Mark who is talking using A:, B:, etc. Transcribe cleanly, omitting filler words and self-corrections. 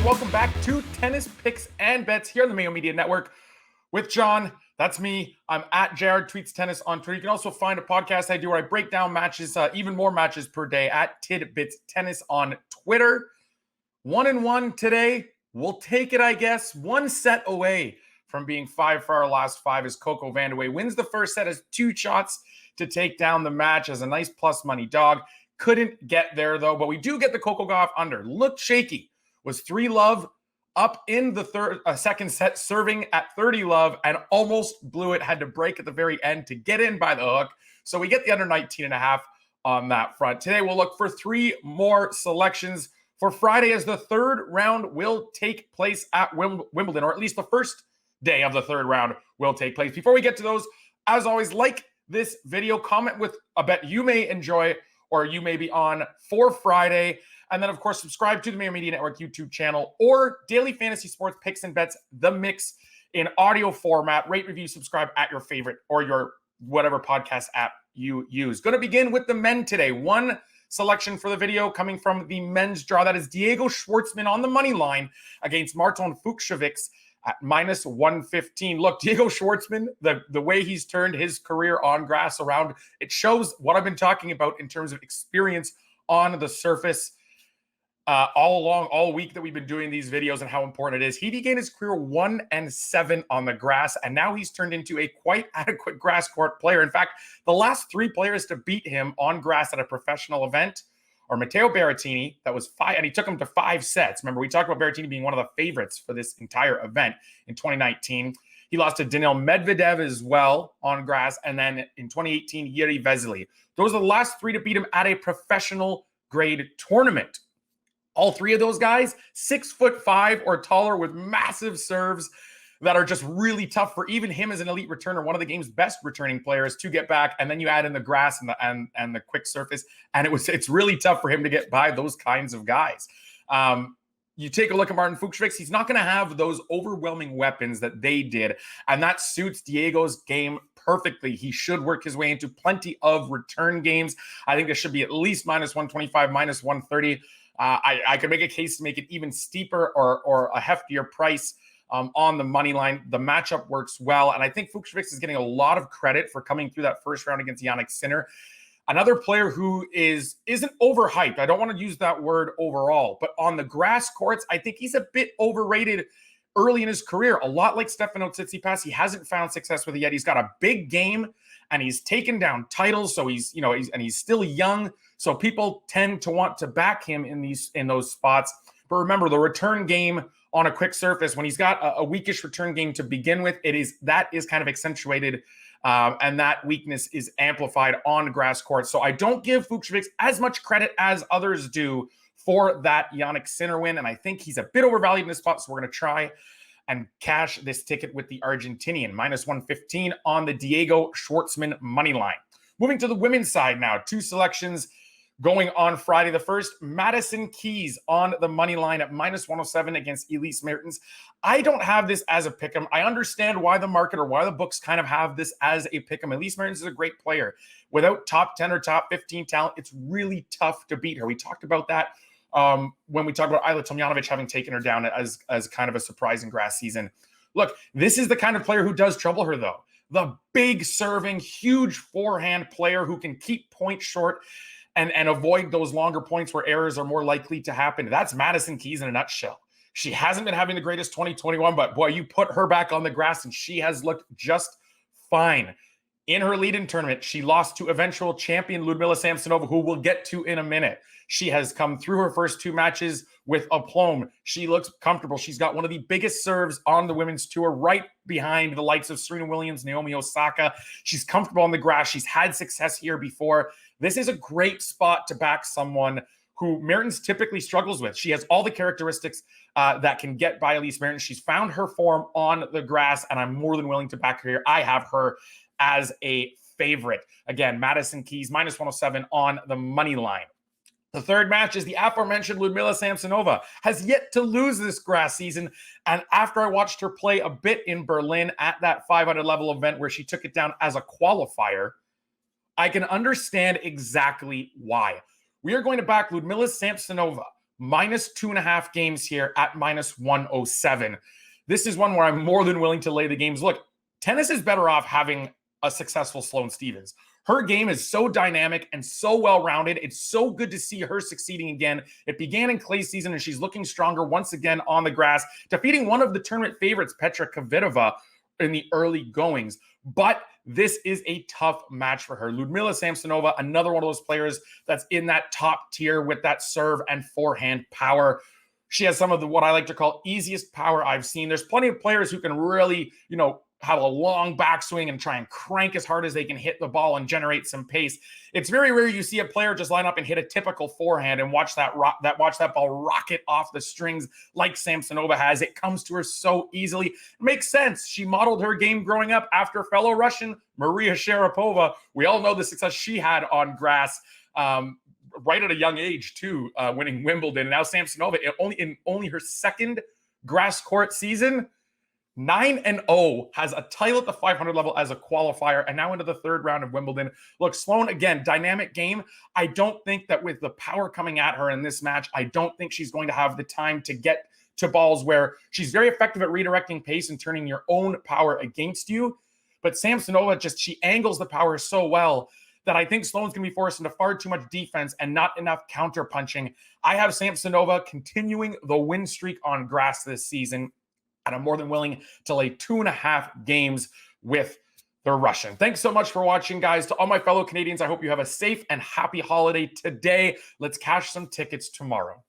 A: Welcome back to Tennis Picks and Bets here on the Mayo Media Network with John. That's me. I'm at Jared Tweets Tennis on Twitter. You can also find a podcast I do where I break down matches, even more matches per day at Tidbits Tennis on Twitter. 1-1 today. We'll take it, I guess. One set away from being 5 for our last 5 as Coco Vandeweghe wins the first set, has 2 shots to take down the match as a nice plus money dog. Couldn't get there though, but we do get the Coco Gauff under. Looked shaky. Was 3-love up in the second set, serving at 30-love, and almost blew it. Had to break at the very end to get in by the hook. So we get the under 19.5 on that front. Today we'll look for 3 more selections for Friday as the third round will take place at Wimbledon, or at least the first day of the third round will take place. Before we get to those, as always, like this video, comment with a bet you may enjoy or you may be on for Friday. And then, of course, subscribe to the Mayo Media Network YouTube channel or Daily Fantasy Sports Picks and Bets, The Mix, in audio format. Rate, review, subscribe at your favorite or your whatever podcast app you use. Going to begin with the men today. One selection for the video coming from the men's draw. That is Diego Schwartzman on the money line against Marton Fucsovics at minus 115. Look, Diego Schwartzman, the way he's turned his career on grass around, it shows what I've been talking about in terms of experience on the surface. All week that we've been doing these videos and how important it is. He began his career 1-7 on the grass, and now he's turned into a quite adequate grass court player. In fact, the last 3 players to beat him on grass at a professional event are Matteo Berrettini, that was 5, and he took him to 5 sets. Remember, we talked about Berrettini being one of the favorites for this entire event in 2019. He lost to Daniil Medvedev as well on grass, and then in 2018, Jiri Vesely. Those are the last 3 to beat him at a professional grade tournament. All 3 of those guys, 6'5" or taller with massive serves that are just really tough for even him as an elite returner, one of the game's best returning players, to get back. And then you add in the grass and the quick surface, and it's really tough for him to get by those kinds of guys. You take a look at Marton Fucsovics, he's not going to have those overwhelming weapons that they did, and that suits Diego's game perfectly. He should work his way into plenty of return games. I think there should be at least minus 125, minus 130. I could make a case to make it even steeper or a heftier price on the money line. The matchup works well, and I think Fucsovics is getting a lot of credit for coming through that first round against Jannik Sinner. Another player who isn't overhyped. I don't want to use that word overall, but on the grass courts, I think he's a bit overrated early in his career. A lot like Stefano Tsitsipas, he hasn't found success with it yet. He's got a big game, and he's taken down titles, so he's still young. So people tend to want to back him in those spots. But remember, the return game on a quick surface, when he's got a weakish return game to begin with, that is kind of accentuated, and that weakness is amplified on grass courts. So I don't give Fucsovics as much credit as others do for that Jannik Sinner win, and I think he's a bit overvalued in this spot, so we're going to try and cash this ticket with the Argentinian, minus 115 on the Diego Schwartzman money line. Moving to the women's side now, 2 selections going on Friday. The first, Madison Keys on the money line at minus 107 against Elise Mertens. I don't have this as a pick'em. I understand why the market or why the books kind of have this as a pick'em. Elise Mertens is a great player. Without top 10 or top 15 talent, it's really tough to beat her. We talked about that when we talked about Ajla Tomljanovic having taken her down as kind of a surprising grass season. Look, this is the kind of player who does trouble her, though. The big serving, huge forehand player who can keep points short and avoid those longer points where errors are more likely to happen. That's Madison Keys in a nutshell. She hasn't been having the greatest 2021, but boy, you put her back on the grass and she has looked just fine. In her lead-in tournament, she lost to eventual champion Ludmila Samsonova, who we'll get to in a minute. She has come through her first 2 matches with aplomb. She looks comfortable. She's got one of the biggest serves on the women's tour, right behind the likes of Serena Williams, Naomi Osaka. She's comfortable on the grass. She's had success here before. This is a great spot to back someone who Mertens typically struggles with. She has all the characteristics that can get by Elise Mertens. She's found her form on the grass, and I'm more than willing to back her here. I have her as a favorite. Again, Madison Keys, minus 107 on the money line. The third match is the aforementioned Ludmila Samsonova, has yet to lose this grass season. And after I watched her play a bit in Berlin at that 500 level event where she took it down as a qualifier, I can understand exactly why. We are going to back Ludmila Samsonova minus 2.5 games here at minus 107. This is one where I'm more than willing to lay the games. Look, tennis is better off having a successful Sloane Stephens. Her game is so dynamic and so well-rounded. It's so good to see her succeeding again. It began in clay season, and she's looking stronger once again on the grass, defeating one of the tournament favorites, Petra Kvitova, in the early goings. But this is a tough match for her. Ludmila Samsonova, another one of those players that's in that top tier with that serve and forehand power. She has some of the what I like to call easiest power I've seen. There's plenty of players who can really, have a long backswing and try and crank as hard as they can hit the ball and generate some pace. It's very rare you see a player just line up and hit a typical forehand and watch that ball rocket off the strings like Samsonova has. It comes to her so easily. It makes sense. She modeled her game growing up after fellow Russian Maria Sharapova. We all know the success she had on grass. Right at a young age too, winning Wimbledon. And now Samsonova, in only her second grass court season, 9-0, has a title at the 500 level as a qualifier, and now into the third round of Wimbledon. Look, Sloane, again, dynamic game. I don't think that with the power coming at her in this match, I don't think she's going to have the time to get to balls where she's very effective at redirecting pace and turning your own power against you. But Samsonova she angles the power so well that I think Sloane's going to be forced into far too much defense and not enough counter punching. I have Samsonova continuing the win streak on grass this season, and I'm more than willing to lay 2.5 games with the Russian. Thanks so much for watching, guys. To all my fellow Canadians, I hope you have a safe and happy holiday today. Let's cash some tickets tomorrow.